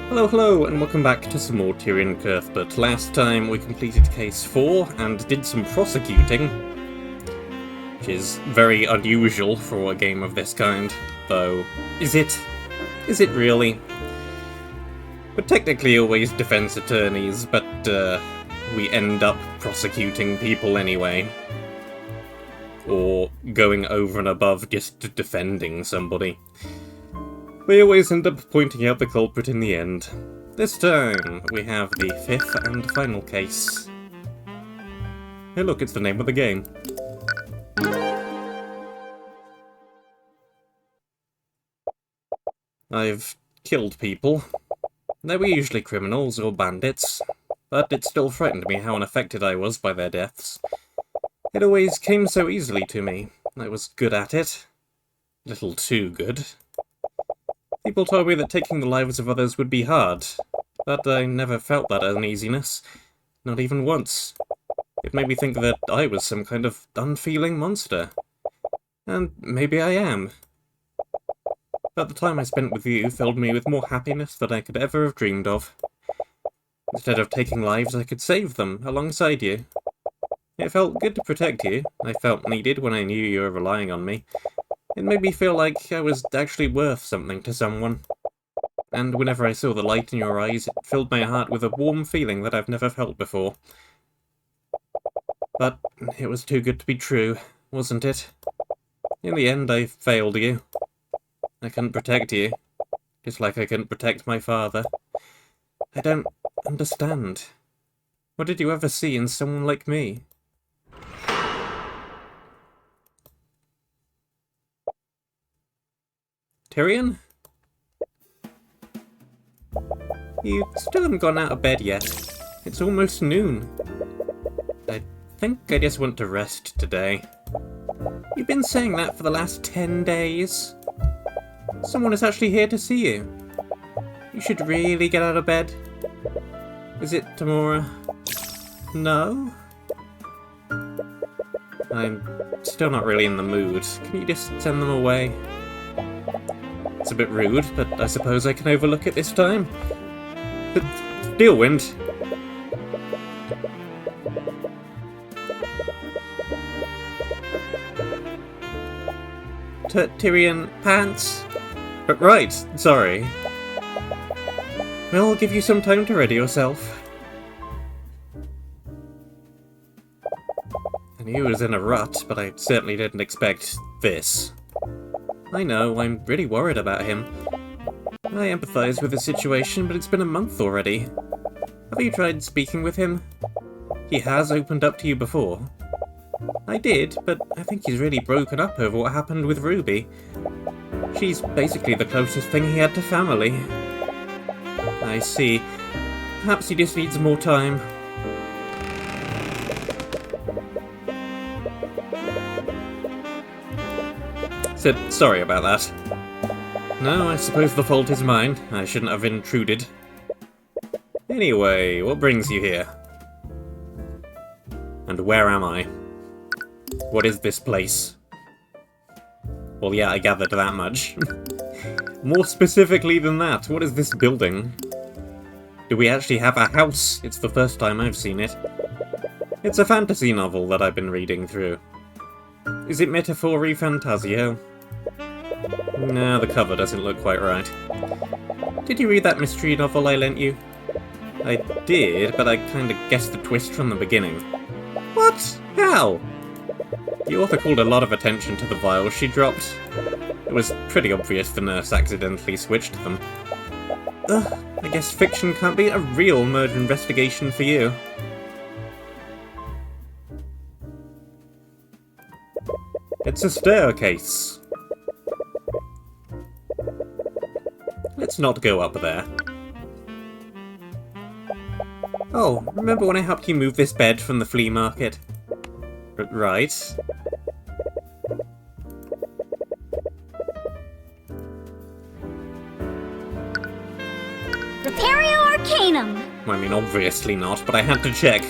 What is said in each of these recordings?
Hello, and welcome back to some more Tyrion Cuthbert. Last time we completed case 4 and did some prosecuting, which is very unusual for a game of this kind, though is it? Is it really? We're technically always defense attorneys, but we end up prosecuting people anyway. Or going over and above just defending somebody. We always end up pointing out the culprit in the end. This time, we have the 5th and final case. Hey look, it's the name of the game. I've killed people. They were usually criminals or bandits, but it still frightened me how unaffected I was by their deaths. It always came so easily to me. I was good at it. A little too good. People told me that taking the lives of others would be hard, but I never felt that uneasiness. Not even once. It made me think that I was some kind of unfeeling monster. And maybe I am. But the time I spent with you filled me with more happiness than I could ever have dreamed of. Instead of taking lives, I could save them, alongside you. It felt good to protect you. I felt needed when I knew you were relying on me. It made me feel like I was actually worth something to someone. And whenever I saw the light in your eyes, it filled my heart with a warm feeling that I've never felt before. But it was too good to be true, wasn't it? In the end, I failed you. I couldn't protect you, just like I couldn't protect my father. I don't understand. What did you ever see in someone like me? Tyrion? You still haven't gone out of bed yet. It's almost noon. I think I just want to rest today. You've been saying that for the last 10 days. Someone is actually here to see you. You should really get out of bed. Is it tomorrow? No? I'm still not really in the mood. Can you just send them away? It's a bit rude, but I suppose I can overlook it this time. But Steelwind. Tyrion pants? But right, sorry. Well, I'll give you some time to ready yourself. I knew he was in a rut, but I certainly didn't expect this. I know, I'm really worried about him. I empathise with the situation, but it's been a month already. Have you tried speaking with him? He has opened up to you before. I did, but I think he's really broken up over what happened with Ruby. She's basically the closest thing he had to family. I see. Perhaps he just needs more time. Sorry about that. No, I suppose the fault is mine. I shouldn't have intruded. Anyway, what brings you here? And where am I? What is this place? Well, yeah, I gathered that much. More specifically than that, what is this building? Do we actually have a house? It's the first time I've seen it. It's a fantasy novel that I've been reading through. Is it Metaphori Fantasio? No, the cover doesn't look quite right. Did you read that mystery novel I lent you? I did, but I kinda guessed the twist from the beginning. What? How? The author called a lot of attention to the vials she dropped. It was pretty obvious the nurse accidentally switched them. Ugh, I guess fiction can't be a real murder investigation for you. It's a staircase. Let's not go up there. Oh, remember when I helped you move this bed from the flea market? Right. Repario Arcanum! I mean, obviously not, but I had to check.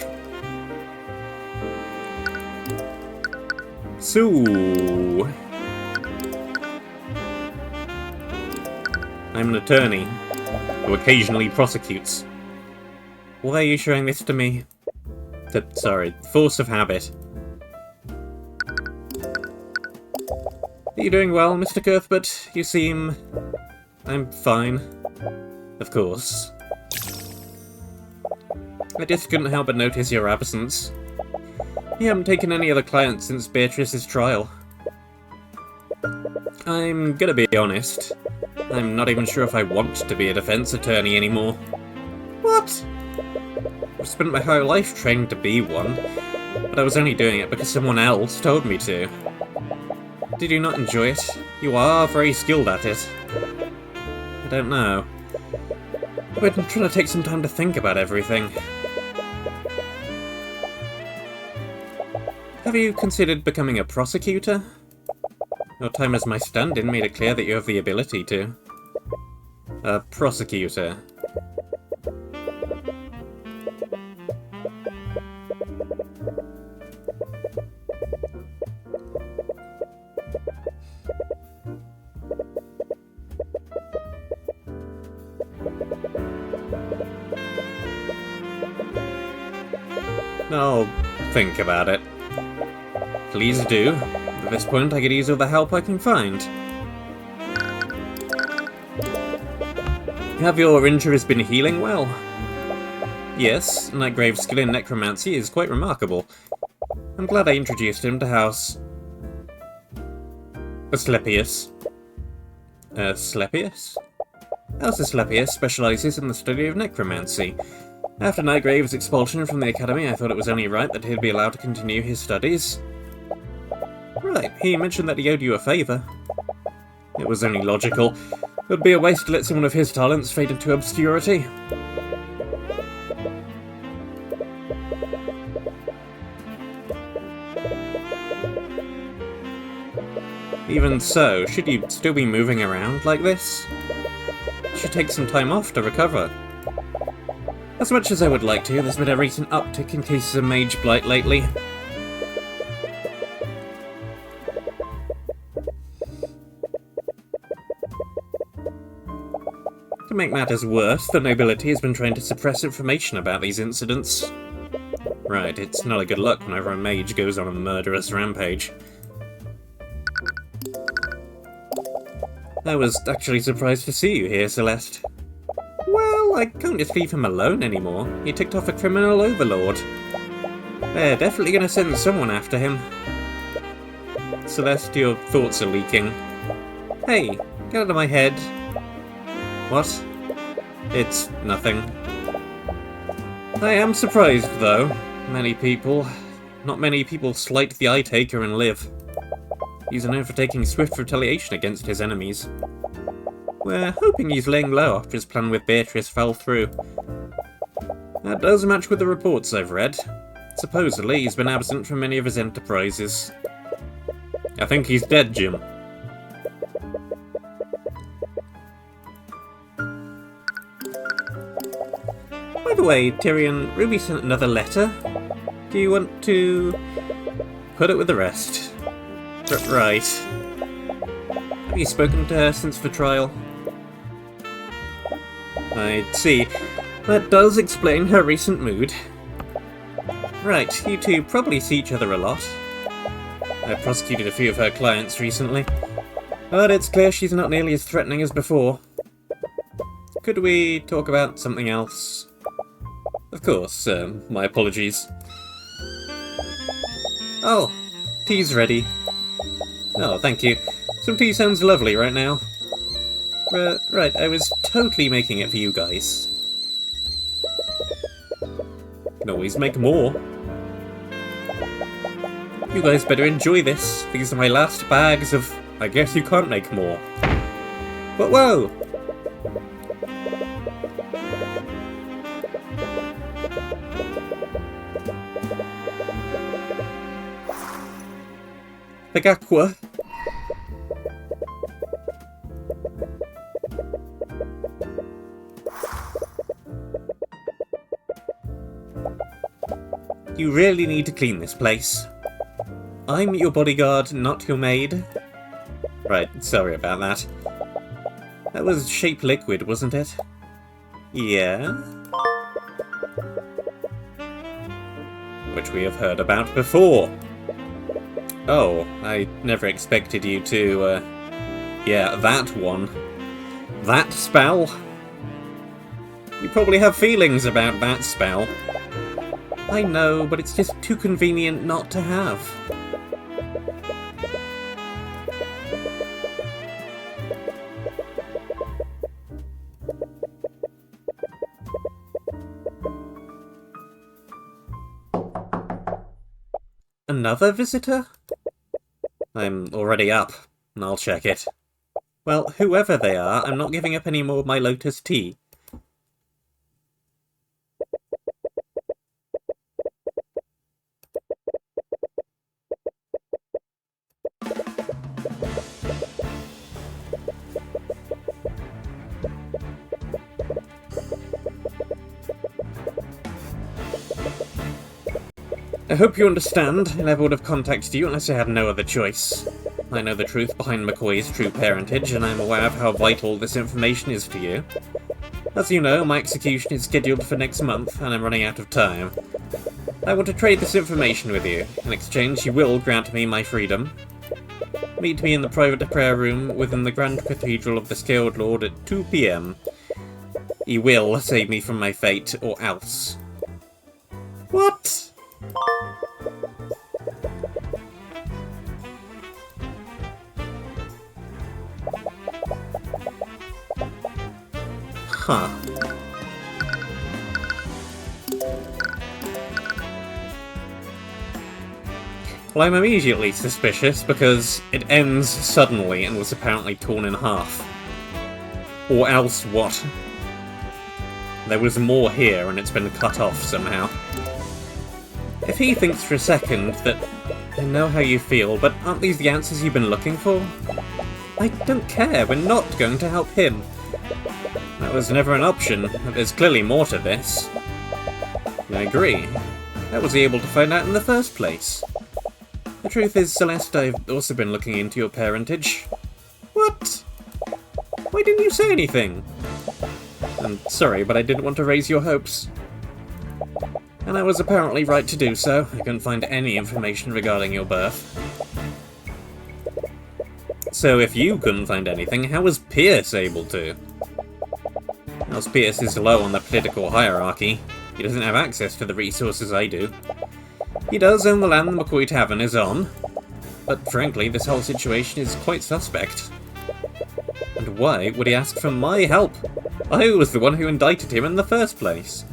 So... I'm an attorney. who occasionally prosecutes. Why are you showing this to me? Sorry, force of habit. Are you doing well, Mr. Cuthbert? You seem... I'm fine. Of course. I just couldn't help but notice your absence. You haven't taken any other clients since Beatrice's trial. I'm gonna be honest. I'm not even sure if I want to be a defense attorney anymore. What? I've spent my whole life training to be one, but I was only doing it because someone else told me to. Did you not enjoy it? You are very skilled at it. I don't know. I've been trying to take some time to think about everything. Have you considered becoming a prosecutor? Your time as my stand-in made it clear that you have the ability to. A prosecutor. I'll think about it. Please do. At this point, I could use all the help I can find. Have your injuries been healing well? Yes, Nightgrave's skill in necromancy is quite remarkable. I'm glad I introduced him to House... Asclepius. Asclepius? House Asclepius specialises in the study of necromancy. After Nightgrave's expulsion from the Academy, I thought it was only right that he'd be allowed to continue his studies. Right, he mentioned that he owed you a favour. It was only logical. It would be a waste to let someone of his talents fade into obscurity. Even so, should you still be moving around like this? You should take some time off to recover. As much as I would like to, there's been a recent uptick in cases of mage blight lately. To make matters worse, the nobility has been trying to suppress information about these incidents. Right, it's not a good look whenever a mage goes on a murderous rampage. I was actually surprised to see you here, Celeste. Well, I can't just leave him alone anymore. He ticked off a criminal overlord. They're definitely gonna send someone after him. Celeste, your thoughts are leaking. Hey, get out of my head. What? It's nothing. I am surprised, though. Not many people slight the Eye Taker and live. He's known for taking swift retaliation against his enemies. We're hoping he's laying low after his plan with Beatrice fell through. That does match with the reports I've read. Supposedly, he's been absent from many of his enterprises. I think he's dead, Jim. By the way, Tyrion, Ruby sent another letter. Do you want to put it with the rest? Right. Have you spoken to her since the trial? I see. That does explain her recent mood. Right, you two probably see each other a lot. I've prosecuted a few of her clients recently, but it's clear she's not nearly as threatening as before. Could we talk about something else? Of course, my apologies. Oh, tea's ready. Oh, thank you. Some tea sounds lovely right now. Right, I was totally making it for you guys. Can always make more. You guys better enjoy this. These are my last bags of... I guess you can't make more. But whoa! Aqua. You really need to clean this place. I'm your bodyguard, not your maid. Right, sorry about that. That was shape liquid, wasn't it? Yeah? Which we have heard about before. Oh, I never expected you to, yeah, that one. That spell? You probably have feelings about that spell. I know, but it's just too convenient not to have. Another visitor? I'm already up, and I'll check it. Well, whoever they are, I'm not giving up any more of my lotus tea. I hope you understand. I never would have contacted you unless I had no other choice. I know the truth behind McCoy's true parentage, and I'm aware of how vital this information is to you. As you know, my execution is scheduled for next month, and I'm running out of time. I want to trade this information with you. In exchange, you will grant me my freedom. Meet me in the private prayer room within the Grand Cathedral of the Scaled Lord at 2 PM. He will save me from my fate, or else. What? Huh. Well, I'm immediately suspicious because it ends suddenly and was apparently torn in half. Or else what? There was more here and it's been cut off somehow. If he thinks for a second that I know how you feel, but aren't these the answers you've been looking for? I don't care, we're not going to help him. That was never an option, but there's clearly more to this. I agree. How was he able to find out in the first place? The truth is, Celeste, I've also been looking into your parentage. What? Why didn't you say anything? I'm sorry, but I didn't want to raise your hopes. And I was apparently right to do so. I couldn't find any information regarding your birth. So if you couldn't find anything, how was Pierce able to? As Pierce is low on the political hierarchy, he doesn't have access to the resources I do. He does own the land the McCoy Tavern is on, but frankly, this whole situation is quite suspect. And why would he ask for my help? I was the one who indicted him in the first place.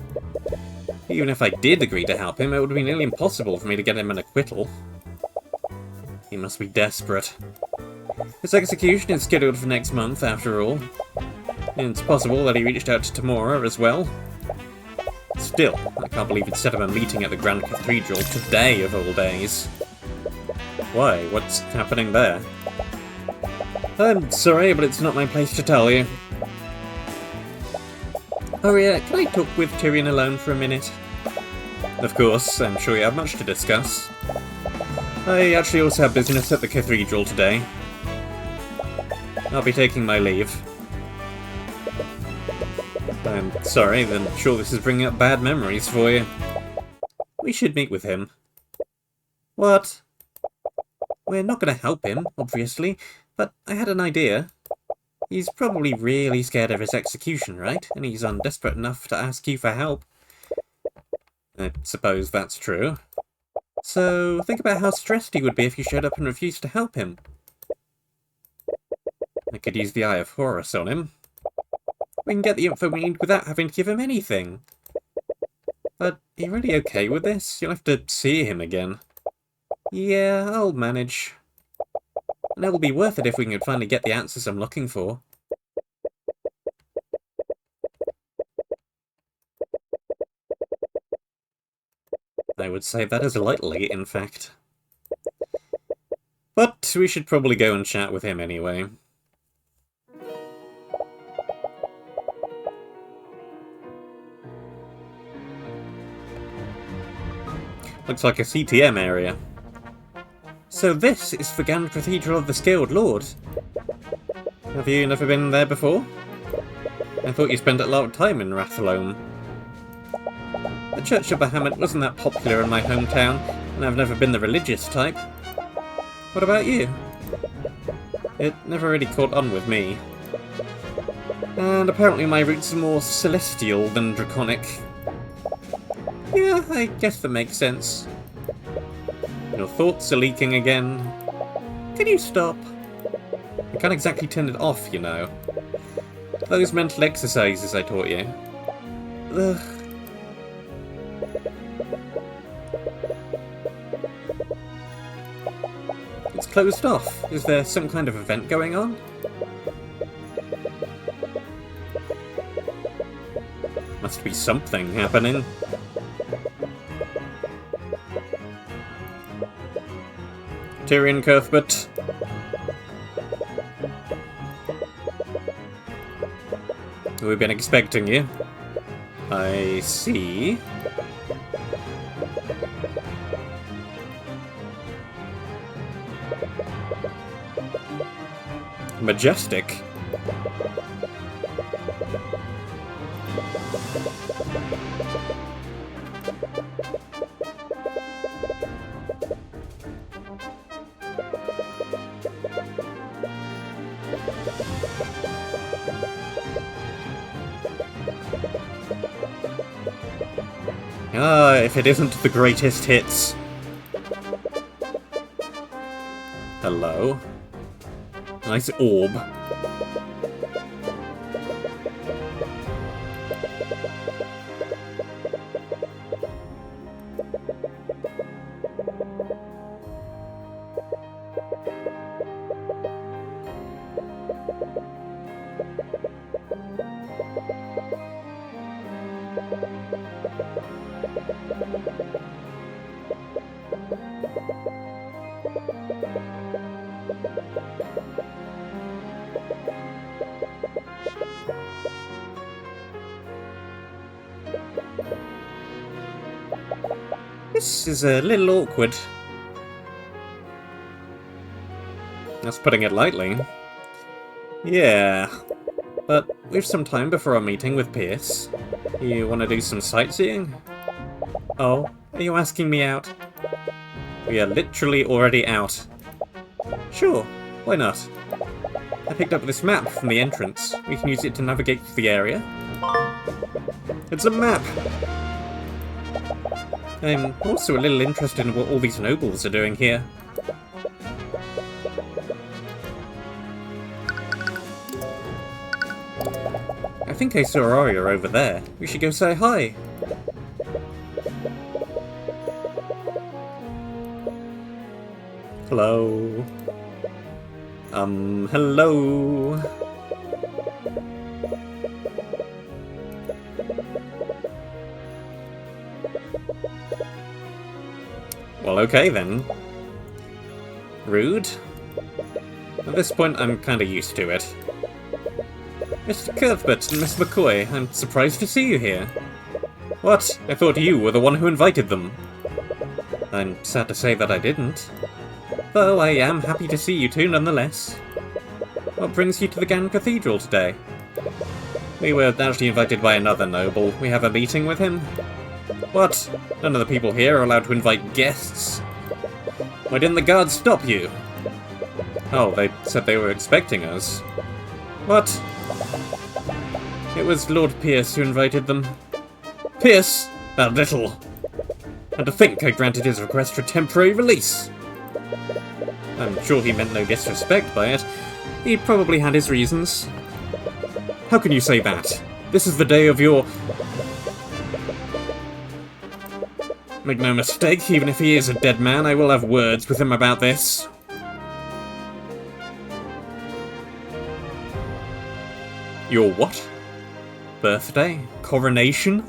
Even if I did agree to help him, it would be nearly impossible for me to get him an acquittal. He must be desperate. His execution is scheduled for next month, after all. It's possible that he reached out to Tamora as well. Still, I can't believe he'd set up a meeting at the Grand Cathedral today of all days. Why? What's happening there? I'm sorry, but it's not my place to tell you. Aria, can I talk with Tyrion alone for a minute? Of course, I'm sure you have much to discuss. I actually also have business at the Cathedral today. I'll be taking my leave. I'm sorry, then I'm sure this is bringing up bad memories for you. We should meet with him. What? We're not going to help him, obviously, but I had an idea. He's probably really scared of his execution, right? And he's desperate enough to ask you for help. I suppose that's true. So, think about how stressed he would be if you showed up and refused to help him. I could use the Eye of Horus on him. We can get the info we need without having to give him anything. But, are you really okay with this? You'll have to see him again. Yeah, I'll manage. And it'll be worth it if we can finally get the answers I'm looking for. I would say that as lightly, in fact. But we should probably go and chat with him anyway. Looks like a CTM area. So this is the Grand Cathedral of the Scaled Lord. Have you never been there before? I thought you spent a lot of time in Rathalome. The Church of Bahamut wasn't that popular in my hometown, and I've never been the religious type. What about you? It never really caught on with me. And apparently my roots are more celestial than draconic. Yeah, I guess that makes sense. Your thoughts are leaking again. Can you stop? I can't exactly turn it off, you know. Those mental exercises I taught you. Ugh. It's closed off. Is there some kind of event going on? Must be something happening. Tyrion, Cuthbert. We've been expecting you. I see. Majestic. Ah, if it isn't the greatest hits. Hello. Nice orb. This is a little awkward. That's putting it lightly. Yeah, but we've some time before our meeting with Pierce. You want to do some sightseeing? Oh, are you asking me out? We are literally already out. Sure, why not? I picked up this map from the entrance. We can use it to navigate through the area. It's a map! I'm also a little interested in what all these nobles are doing here. I think I saw Arya over there. We should go say hi. Hello. Hello. Well, okay then. Rude? At this point, I'm kinda used to it. Mr. Cuthbert and Miss McCoy, I'm surprised to see you here. What? I thought you were the one who invited them. I'm sad to say that I didn't. Though I am happy to see you two nonetheless. What brings you to the Grand Cathedral today? We were actually invited by another noble. We have a meeting with him. What? None of the people here are allowed to invite guests. Why didn't the guards stop you? Oh, they said they were expecting us. What? It was Lord Pierce who invited them. Pierce? That little. And to think I granted his request for temporary release. I'm sure he meant no disrespect by it. He probably had his reasons. How can you say that? This is the day of your... Make no mistake, even if he is a dead man, I will have words with him about this. Your what? Birthday? Coronation?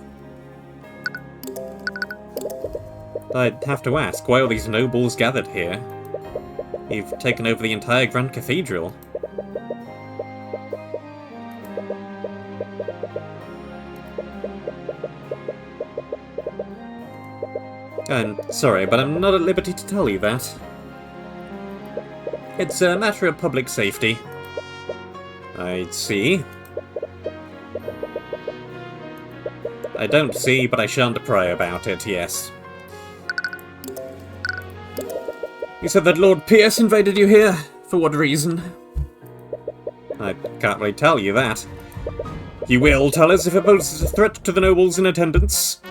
I'd have to ask, why are these nobles gathered here? You've taken over the entire Grand Cathedral. I'm sorry, but I'm not at liberty to tell you that. It's a matter of public safety. I see. I don't see, but I shan't pray about it, yes. You said that Lord Pierce invaded you here? For what reason? I can't really tell you that. You will tell us if it poses a threat to the nobles in attendance.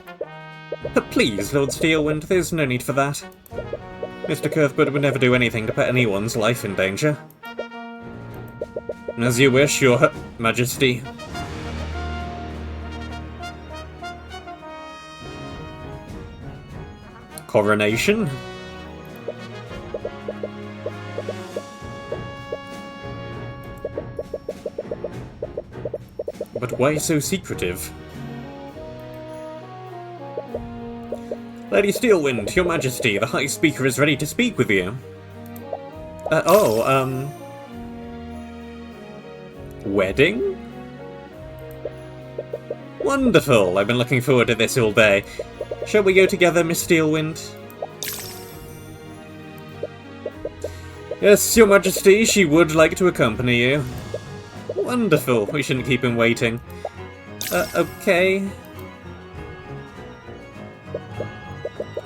But please, Lord Steelwind, there's no need for that. Mr. Cuthbert would never do anything to put anyone's life in danger. As you wish, Your Majesty. Coronation? But why so secretive? Lady Steelwind, Your Majesty, the High Speaker is ready to speak with you. Wedding? Wonderful! I've been looking forward to this all day. Shall we go together, Miss Steelwind? Yes, Your Majesty, she would like to accompany you. Wonderful, we shouldn't keep him waiting. Okay.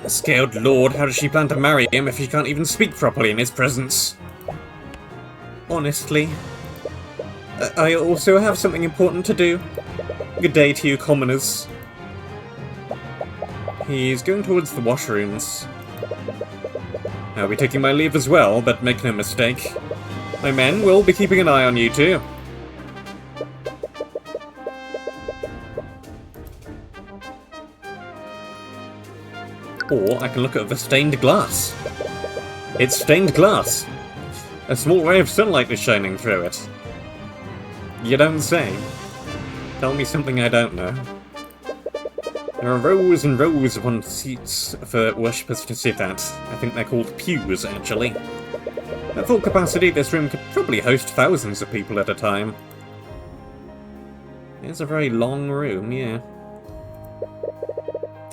Scaled Lord, how does she plan to marry him if she can't even speak properly in his presence? Honestly. I also have something important to do. Good day to you, commoners. He's going towards the washrooms. I'll be taking my leave as well, but make no mistake. My men will be keeping an eye on you too. Or I can look at the stained glass. It's stained glass. A small ray of sunlight is shining through it. You don't say. Tell me something I don't know. There are rows and rows upon seats for worshippers to sit at. I think they're called pews, actually. At full capacity, this room could probably host thousands of people at a time. It's a very long room, yeah.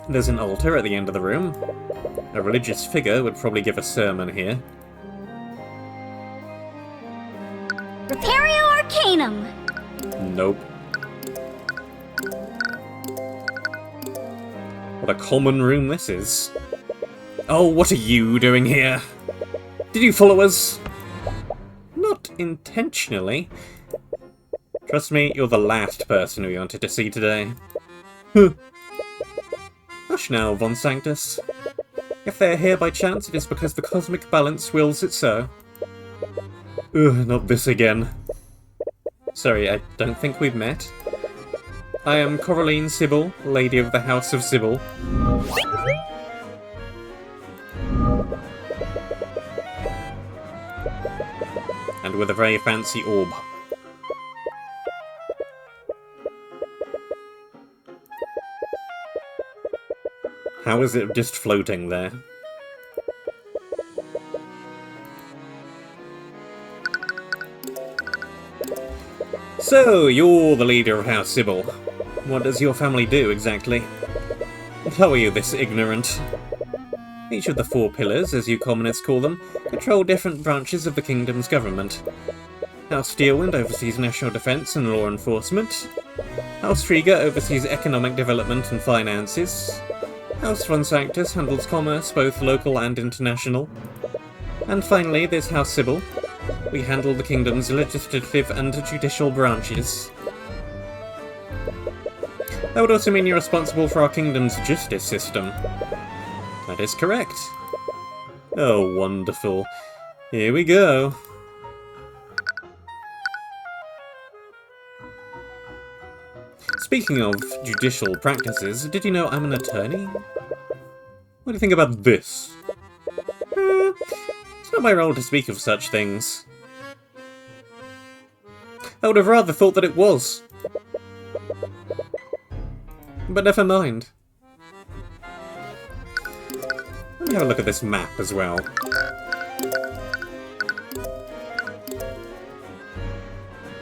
There's an altar at the end of the room. A religious figure would probably give a sermon here. Repario Arcanum! Nope. What a common room this is. Oh, what are you doing here? Did you follow us? Not intentionally. Trust me, you're the last person we wanted to see today. Hush now, Von Sanctus. If they're here by chance, it is because the cosmic balance wills it so. Ugh, not this again. Sorry, I don't think we've met. I am Coraline Sybil, Lady of the House of Sybil. And with a very fancy orb. How is it just floating there? So, you're the leader of House Sybil. What does your family do, exactly? How are you this ignorant? Each of the 4 pillars, as you commoners call them, control different branches of the kingdom's government. House Steelwind oversees national defence and law enforcement. House Frigga oversees economic development and finances. House Von Sanctus handles commerce, both local and international. And finally, there's House Sybil. We handle the kingdom's legislative and judicial branches. That would also mean you're responsible for our kingdom's justice system. That is correct. Oh, wonderful. Here we go. Speaking of judicial practices, did you know I'm an attorney? What do you think about this? It's not my role to speak of such things. I would have rather thought that it was. But never mind. Let me have a look at this map as well.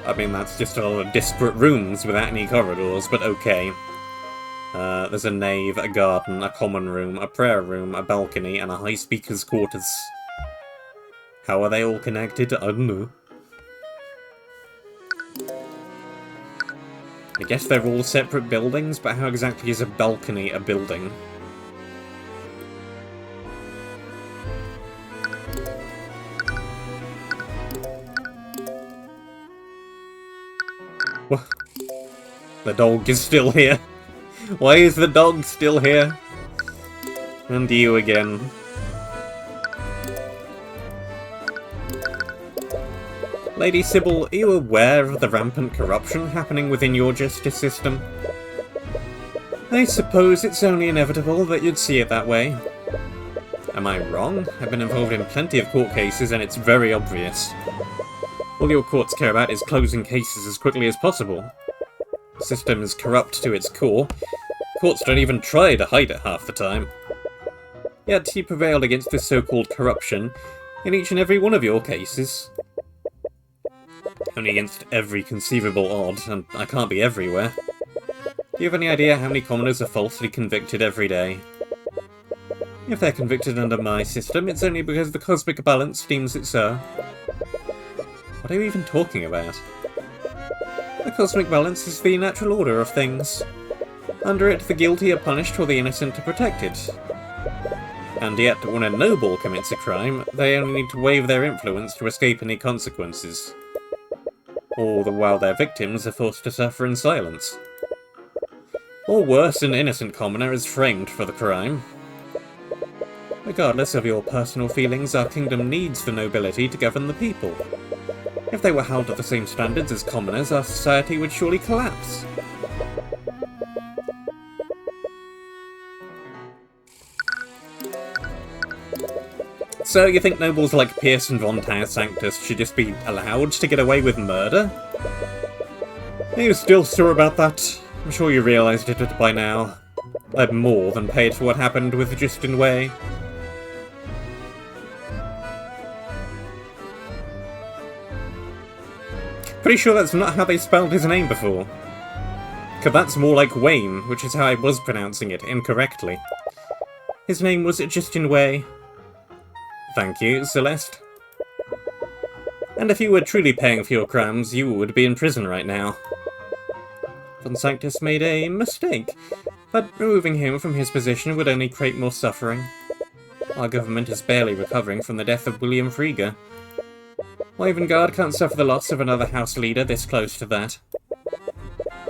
I mean, that's just a lot of disparate rooms without any corridors, but okay. There's a nave, a garden, a common room, a prayer room, a balcony, and a high speaker's quarters. How are they all connected? I don't know. I guess they're all separate buildings, but how exactly is a balcony a building? What? The dog is still here. Why is the dog still here? And you again. Lady Sybil, are you aware of the rampant corruption happening within your justice system? I suppose it's only inevitable that you'd see it that way. Am I wrong? I've been involved in plenty of court cases and it's very obvious. All your courts care about is closing cases as quickly as possible. The system is corrupt to its core. Courts don't even try to hide it half the time. Yet he prevailed against this so-called corruption in each and every one of your cases. Only against every conceivable odd, and I can't be everywhere. Do you have any idea how many commoners are falsely convicted every day? If they're convicted under my system, it's only because the cosmic balance deems it so. What are you even talking about? The cosmic balance is the natural order of things. Under it, the guilty are punished while the innocent are protected. And yet, when a noble commits a crime, they only need to waive their influence to escape any consequences. All the while their victims are forced to suffer in silence. Or worse, an innocent commoner is framed for the crime. Regardless of your personal feelings, our kingdom needs the nobility to govern the people. If they were held to the same standards as commoners, our society would surely collapse. So, you think nobles like Pierce and Von Tire Sanctus should just be allowed to get away with murder? Are you still sure about that? I'm sure you realised it by now. I'd more than paid for what happened with Justin Way. Pretty sure that's not how they spelled his name before. Because that's more like Wayne, which is how I was pronouncing it incorrectly. His name was Justin Way. Thank you, Celeste. And if you were truly paying for your crimes, you would be in prison right now. Von Sanctus made a mistake, but removing him from his position would only create more suffering. Our government is barely recovering from the death of William Frieger. Guard can't suffer the loss of another house leader this close to that.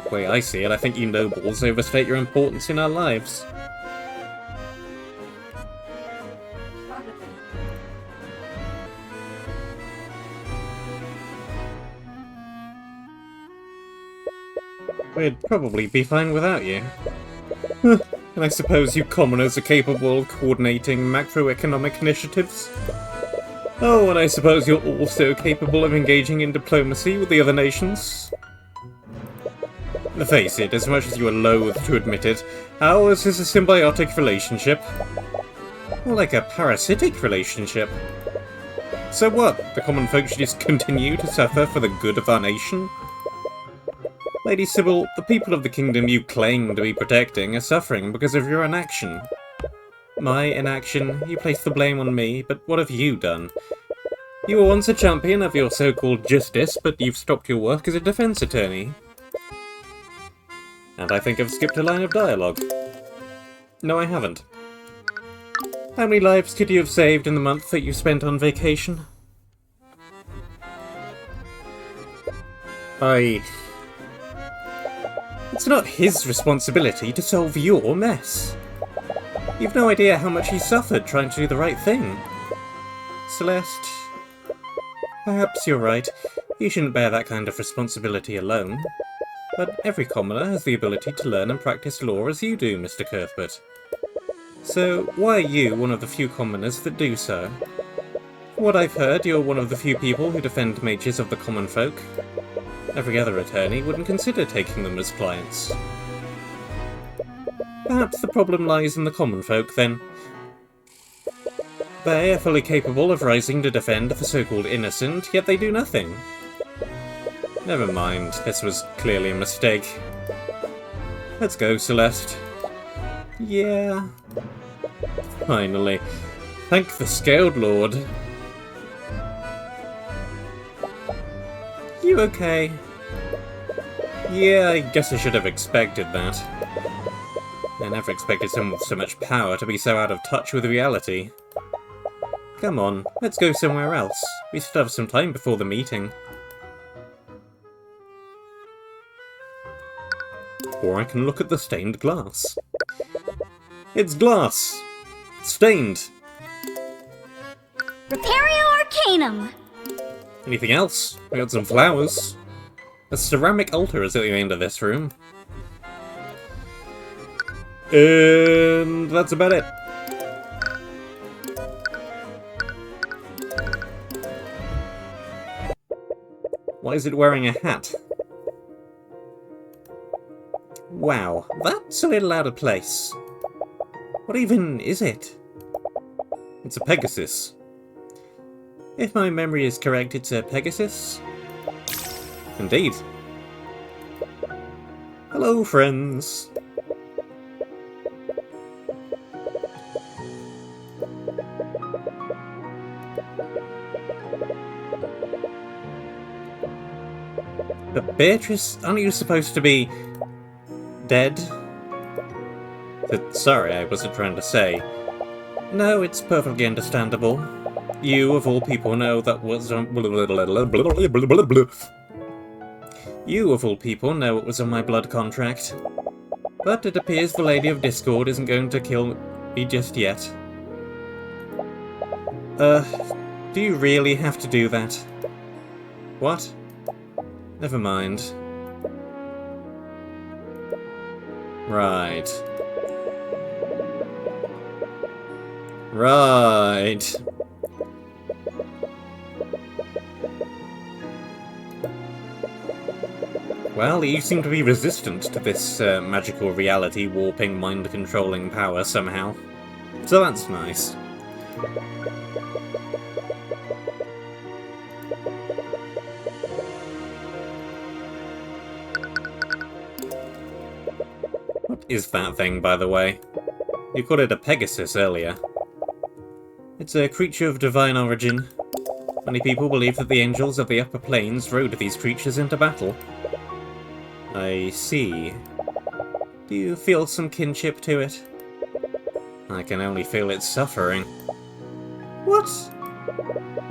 The way I see it, I think you nobles overstate your importance in our lives. We'd probably be fine without you. And I suppose you commoners are capable of coordinating macroeconomic initiatives? Oh, and I suppose you're also capable of engaging in diplomacy with the other nations? Face it, as much as you are loath to admit it, ours is a symbiotic relationship. More like a parasitic relationship. So what? The common folk should just continue to suffer for the good of our nation? Lady Sybil, the people of the kingdom you claim to be protecting are suffering because of your inaction. My inaction? You place the blame on me, but what have you done? You were once a champion of your so-called justice, but you've stopped your work as a defense attorney. And I think I've skipped a line of dialogue. No, I haven't. How many lives could you have saved in the month that you spent on vacation? It's not his responsibility to solve your mess. You've no idea how much he suffered trying to do the right thing. Celeste, perhaps you're right. You shouldn't bear that kind of responsibility alone. But every commoner has the ability to learn and practice law as you do, Mr. Cuthbert. So, why are you one of the few commoners that do so? From what I've heard, you're one of the few people who defend mages of the common folk. Every other attorney wouldn't consider taking them as clients. Perhaps the problem lies in the common folk, then. They are fully capable of rising to defend the so-called innocent, yet they do nothing. Never mind, this was clearly a mistake. Let's go, Celeste. Yeah. Finally. Thank the Scaled Lord. You okay? Yeah, I guess I should have expected that. I never expected someone with so much power to be so out of touch with reality. Come on, let's go somewhere else. We still have some time before the meeting. Or I can look at the stained glass. It's glass! Stained! Repario Arcanum! Anything else? We got some flowers. A ceramic altar is at the end of this room. And that's about it. Why is it wearing a hat? Wow, that's a little out of place. What even is it? It's a Pegasus. If my memory is correct, it's a Pegasus? Indeed. Hello, friends. But Beatrice, aren't you supposed to be dead? Sorry, I wasn't trying to say. No, it's perfectly understandable. You, of all people, know that was on... You, of all people, know it was on my blood contract. But it appears the Lady of Discord isn't going to kill me just yet. Do you really have to do that? What? Never mind. Right. Right. Well, you seem to be resistant to this magical reality warping, mind-controlling power somehow. So that's nice. What is that thing, by the way? You called it a Pegasus earlier. It's a creature of divine origin. Many people believe that the angels of the upper planes rode these creatures into battle. I see. Do you feel some kinship to it? I can only feel its suffering. What?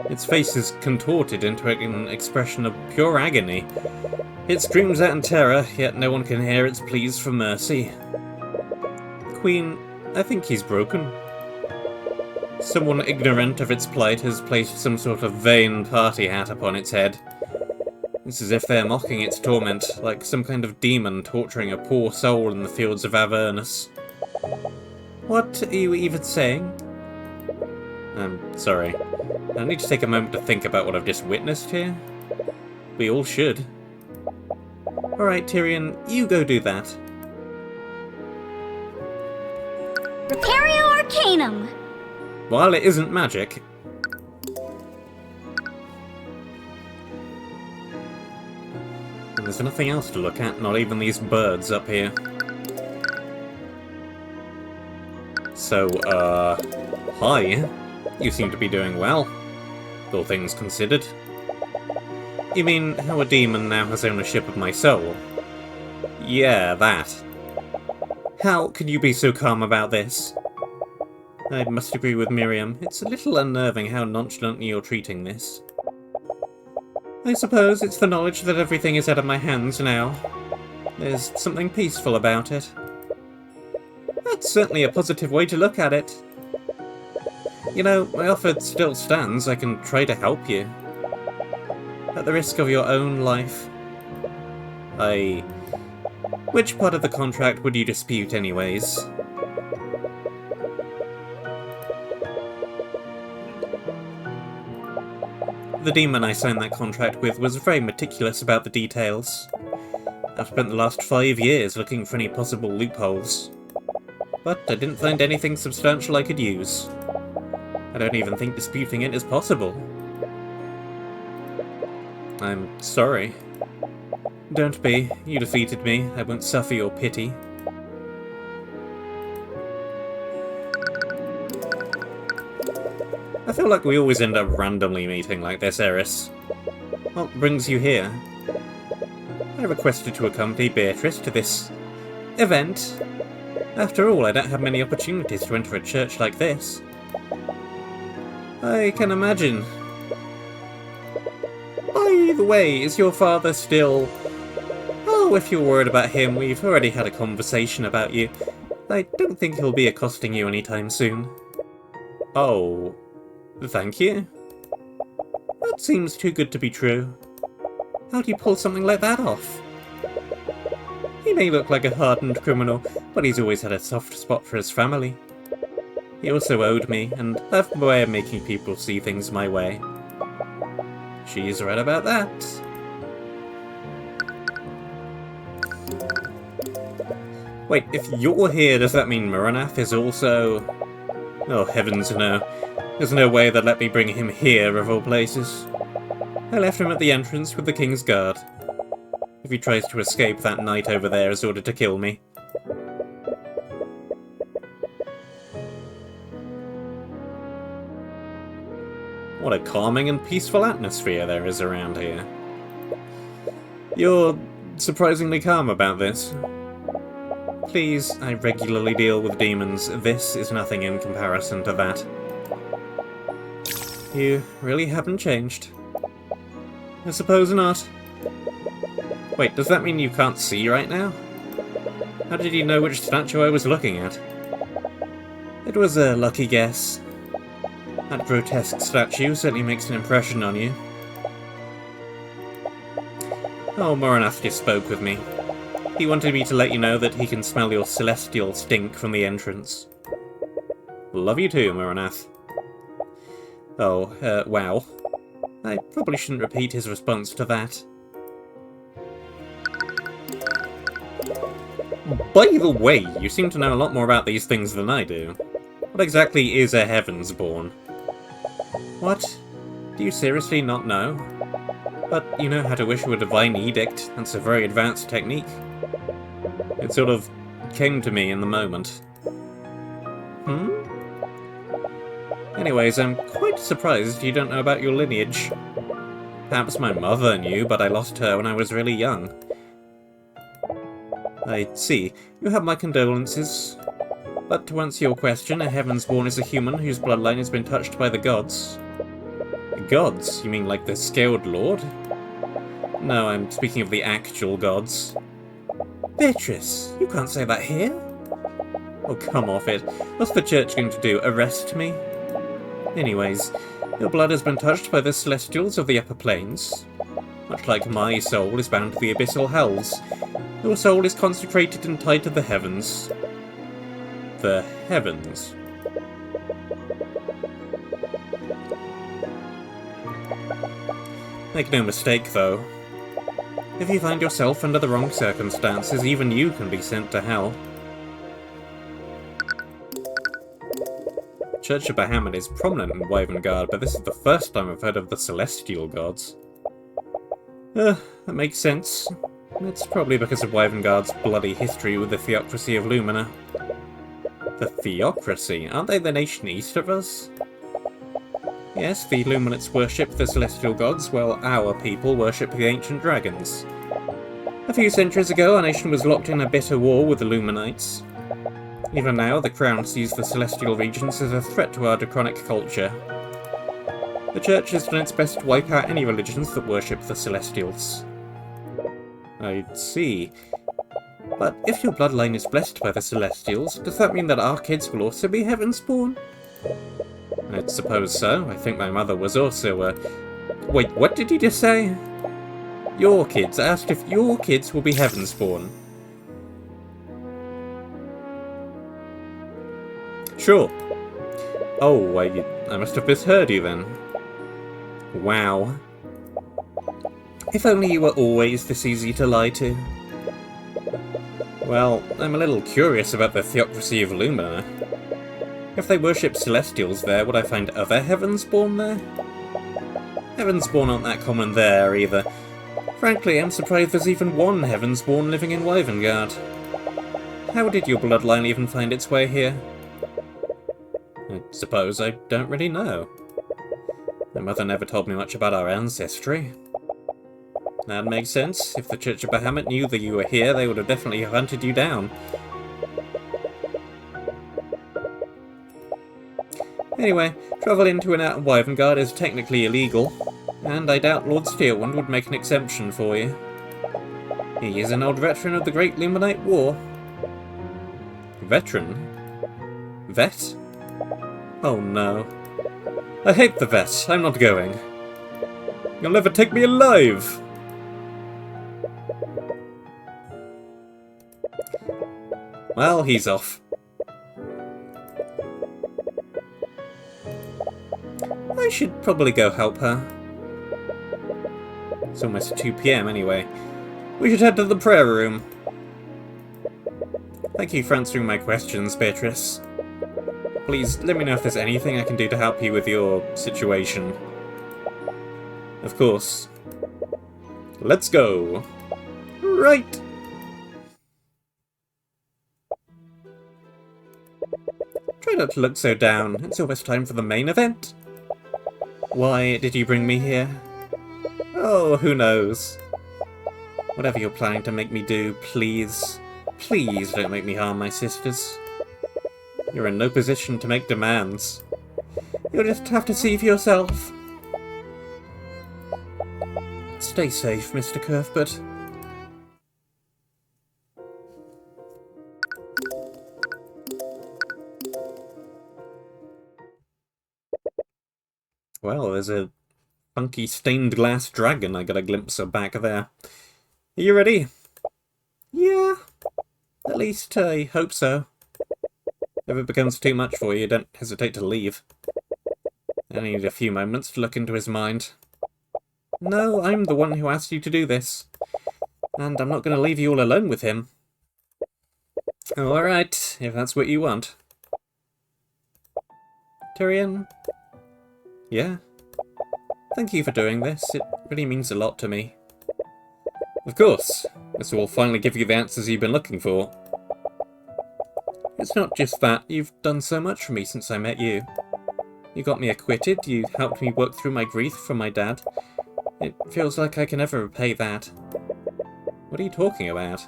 Its face is contorted into an expression of pure agony. It screams out in terror, yet no one can hear its pleas for mercy. Queen, I think he's broken. Someone ignorant of its plight has placed some sort of vain party hat upon its head. It's as if they're mocking its torment, like some kind of demon torturing a poor soul in the fields of Avernus. What are you even saying? I'm sorry. I need to take a moment to think about what I've just witnessed here. We all should. Alright, Tyrion, you go do that. Repario Arcanum! While it isn't magic... And there's nothing else to look at, not even these birds up here. So, hi. You seem to be doing well, all things considered. You mean how a demon now has ownership of my soul? Yeah, that. How can you be so calm about this? I must agree with Miriam. It's a little unnerving how nonchalantly you're treating this. I suppose it's the knowledge that everything is out of my hands now. There's something peaceful about it. That's certainly a positive way to look at it. You know, my offer still stands. I can try to help you. At the risk of your own life. Which part of the contract would you dispute, anyways? The demon I signed that contract with was very meticulous about the details. I've spent the last 5 years looking for any possible loopholes. But I didn't find anything substantial I could use. I don't even think disputing it is possible. I'm sorry. Don't be. You defeated me. I won't suffer your pity. I feel like we always end up randomly meeting like this, Eris. What brings you here? I requested to accompany Beatrice to this event. After all, I don't have many opportunities to enter a church like this. I can imagine. By the way, is your father still... Oh, if you're worried about him, we've already had a conversation about you. I don't think he'll be accosting you anytime soon. Oh, thank you? That seems too good to be true. How do you pull something like that off? He may look like a hardened criminal, but he's always had a soft spot for his family. He also owed me, and I have a way of making people see things my way. She's right about that. Wait, if you're here, does that mean Muranath is also... Oh, heavens no. There's no way they'd let me bring him here, of all places. I left him at the entrance with the King's Guard. If he tries to escape, that knight over there is ordered to kill me. What a calming and peaceful atmosphere there is around here. You're surprisingly calm about this. Please, I regularly deal with demons. This is nothing in comparison to that. You really haven't changed. I suppose not. Wait, does that mean you can't see right now? How did you know which statue I was looking at? It was a lucky guess. That grotesque statue certainly makes an impression on you. Oh, Muranath just spoke with me. He wanted me to let you know that he can smell your celestial stink from the entrance. Love you too, Muranath. Oh, wow. I probably shouldn't repeat his response to that. By the way, you seem to know a lot more about these things than I do. What exactly is a Heavensborn? What? Do you seriously not know? But you know how to issue a divine edict. That's a very advanced technique. It sort of came to me in the moment. Anyways, I'm quite surprised you don't know about your lineage. Perhaps my mother knew, but I lost her when I was really young. I see. You have my condolences. But to answer your question, a Heavensborn is a human whose bloodline has been touched by the gods. The gods? You mean like the Scaled Lord? No, I'm speaking of the actual gods. Beatrice, you can't say that here. Oh, come off it. What's the church going to do? Arrest me? Anyways, your blood has been touched by the celestials of the upper planes. Much like my soul is bound to the abyssal hells, your soul is consecrated and tied to the heavens. The heavens. Make no mistake, though. If you find yourself under the wrong circumstances, even you can be sent to hell. Church of Bahamut is prominent in Wyvern, but this is the first time I've heard of the Celestial Gods. That makes sense. It's probably because of Wyvern's bloody history with the Theocracy of Lumina. The Theocracy? Aren't they the nation east of us? Yes, the Luminates worship the Celestial Gods, while our people worship the Ancient Dragons. A few centuries ago, our nation was locked in a bitter war with the Luminites. Even now, the Crown sees the Celestial regions as a threat to our draconic culture. The Church has done its best to wipe out any religions that worship the Celestials. I see. But if your bloodline is blessed by the Celestials, does that mean that our kids will also be Heavensborn? I suppose so. I think my mother was also a... Wait, what did you just say? Your kids. I asked if your kids will be Heavensborn. Sure. Oh, I must have misheard you then. Wow. If only you were always this easy to lie to. Well, I'm a little curious about the Theocracy of Lumina. If they worship Celestials there, would I find other Heavensborn there? Heavensborn aren't that common there, either. Frankly, I'm surprised there's even one Heavensborn living in Wyverngard. How did your bloodline even find its way here? I suppose I don't really know. My mother never told me much about our ancestry. That makes sense. If the Church of Bahamut knew that you were here, they would have definitely hunted you down. Anyway, travel into and out of Wyvern is technically illegal, and I doubt Lord Steelwind would make an exemption for you. He is an old veteran of the Great Luminite War. Veteran? Vet? Oh no. I hate the vet. I'm not going. You'll never take me alive! Well, he's off. I should probably go help her. It's almost 2 PM anyway. We should head to the prayer room. Thank you for answering my questions, Beatrice. Please, let me know if there's anything I can do to help you with your situation. Of course. Let's go. Right. Try not to look so down. It's almost time for the main event. Why did you bring me here? Oh, who knows. Whatever you're planning to make me do, please, please don't make me harm my sisters. You're in no position to make demands. You'll just have to see for yourself. Stay safe, Mr. Cuthbert. Well, there's a funky stained glass dragon I got a glimpse of back there. Are you ready? Yeah. At least I hope so. If it becomes too much for you, don't hesitate to leave. I need a few moments to look into his mind. No, I'm the one who asked you to do this. And I'm not going to leave you all alone with him. Alright, if that's what you want. Tyrion? Yeah? Thank you for doing this. It really means a lot to me. Of course. This will finally give you the answers you've been looking for. It's not just that. You've done so much for me since I met you. You got me acquitted. You helped me work through my grief from my dad. It feels like I can never repay that. What are you talking about?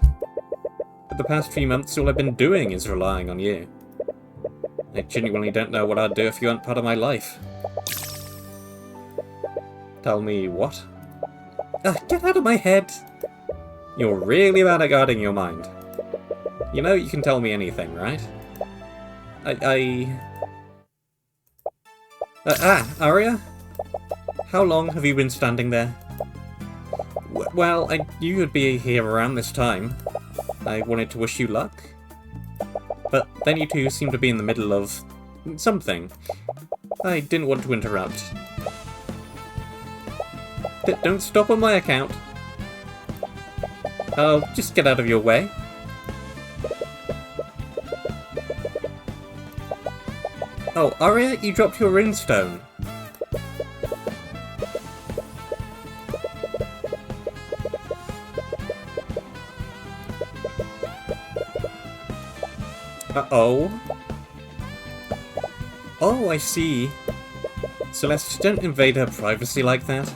For the past few months, all I've been doing is relying on you. I genuinely don't know what I'd do if you weren't part of my life. Tell me what? Get out of my head! You're really bad at guarding your mind. You know you can tell me anything, right? Arya? How long have you been standing there? Well, I knew you'd be here around this time. I wanted to wish you luck. But then you two seem to be in the middle of something. I didn't want to interrupt. Don't stop on my account. I'll just get out of your way. Oh, Arya, you dropped your runestone. Uh-oh. Oh, I see. Celeste, don't invade her privacy like that.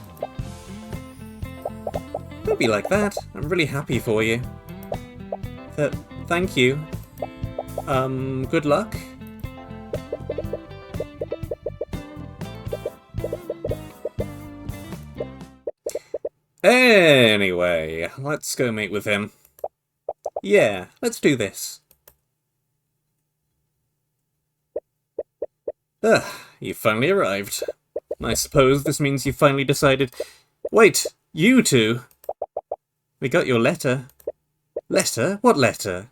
Don't be like that. I'm really happy for you. Thank you. Good luck. Anyway, let's go meet with him. Yeah, let's do this. You finally arrived. I suppose this means you finally decided... Wait, you two! We got your letter. Letter? What letter?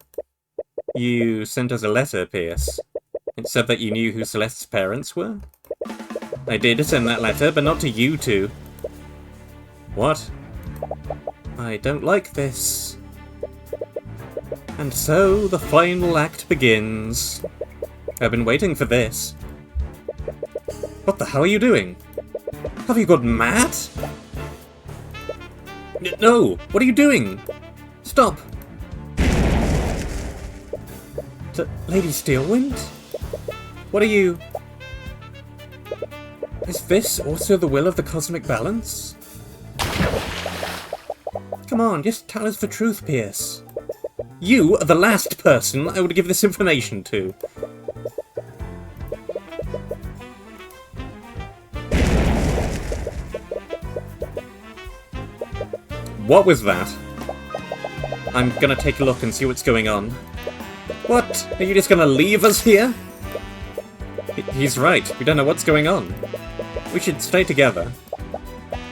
You sent us a letter, Pierce. It said that you knew who Celeste's parents were. I did send that letter, but not to you two. What? I don't like this. And so, the final act begins. I've been waiting for this. What the hell are you doing? Have you gone mad? No! What are you doing? Stop! Lady Steelwind? What are you... Is this also the will of the cosmic balance? Come on, just tell us the truth, Pierce. You are the last person I would give this information to. What was that? I'm gonna take a look and see what's going on. What? Are you just gonna leave us here? He's right. We don't know what's going on. We should stay together.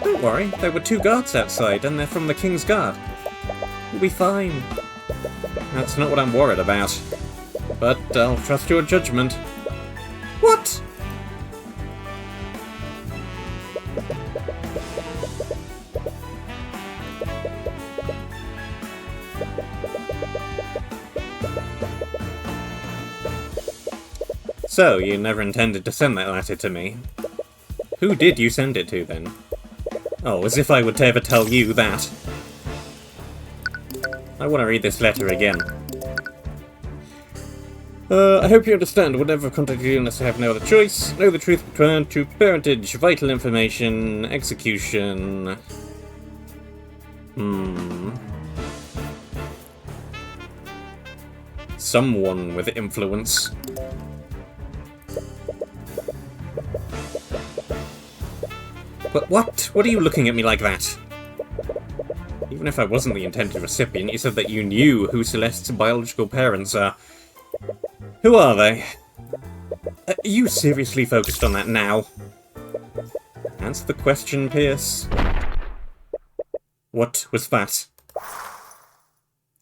Don't worry. There were 2 guards outside, and they're from the King's Guard. We'll be fine. That's not what I'm worried about. But I'll trust your judgment. What? So, you never intended to send that letter to me. Who did you send it to, then? Oh, as if I would ever tell you that. I want to read this letter again. I hope you understand. Whatever contact you unless I have no other choice. Know the truth, return to parentage, vital information, execution. Someone with influence. But what? What are you looking at me like that? Even if I wasn't the intended recipient, you said that you knew who Celeste's biological parents are. Who are they? Are you seriously focused on that now? Answer the question, Pierce. What was that?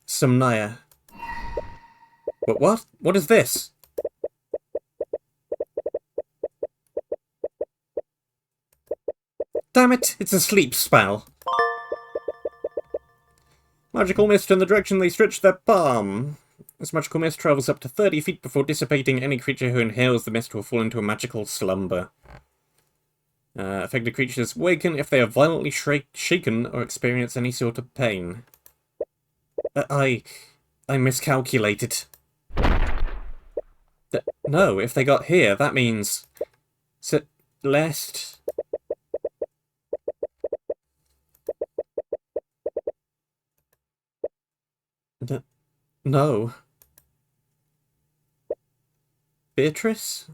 Somnia. But what? What is this? Damn it, it's a sleep spell. Magical mist in the direction they stretch their palm. This magical mist travels up to 30 feet before dissipating. Any creature who inhales the mist will fall into a magical slumber. Affected creatures waken if they are violently shaken or experience any sort of pain. I miscalculated. No, if they got here, that means... Celeste... No. Beatrice?